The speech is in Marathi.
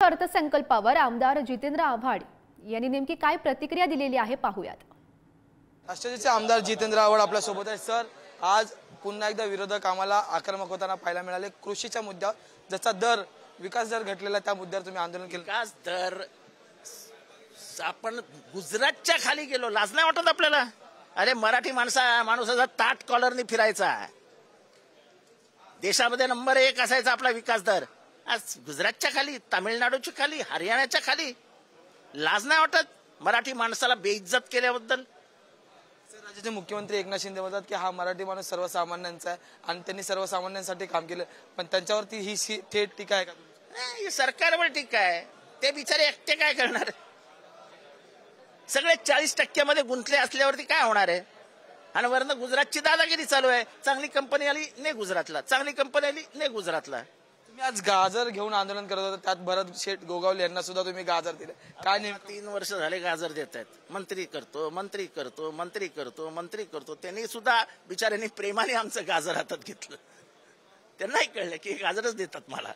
अर्थसंकल्पावर आमदार जितेंद्र आव्हाड यांनी नेमकी काय प्रतिक्रिया दिलेली आहे पाहूयात। राष्ट्रवादीचे आमदार जितेंद्र आव्हाड आपल्या सोबत आहेत। सर, आज पुन्हा एकदा विरोधक आम्हाला आक्रमक होताना पाहायला मिळाले। कृषीच्या मुद्द्यावर ज्याचा दर विकास दर घटलेला त्या मुद्द्यावर तुम्ही आंदोलन केलं। विकास दर आपण गुजरातच्या खाली गेलो, लाज नाही वाटत आपल्याला? अरे मराठी माणसाचा ताट कॉलरनी फिरायचा, देशामध्ये नंबर 1 असायचा आपला विकास दर। आज गुजरातच्या खाली, तामिळनाडूच्या खाली, हरियाणाच्या खाली। लाज नाही वाटत मराठी माणसाला बेइज्जत केल्याबद्दल? राज्याचे मुख्यमंत्री एकनाथ शिंदे म्हणतात की हा मराठी माणूस सर्वसामान्यांचा आहे आणि त्यांनी सर्वसामान्यांसाठी काम केलं, पण त्यांच्यावरती ही थेट टीका आहे का? ही सरकारवर टीका आहे। ते बिचारे एकटे काय करणार? सगळे 40% मध्ये गुंतले असल्यावरती काय होणार आहे? आणि वरनं गुजरातची दादागिरी चालू आहे। चांगली कंपनी आली ने गुजरातला, चांगली कंपनी आली ने गुजरातला। तुम्ही आज गाजर घेऊन आंदोलन करत होता, त्यात भरत शेठ गोगावले यांना सुद्धा तुम्ही गाजर दिले, काय नाही? 3 वर्ष झाले गाजर देत आहेत। मंत्री करतो, मंत्री करतो, मंत्री करतो, मंत्री करतो। त्यांनी सुद्धा बिचाऱ्यांनी प्रेमाने आमचं गाजर हातात घेतलं। त्यांनाही कळलं की गाजरच देतात मला।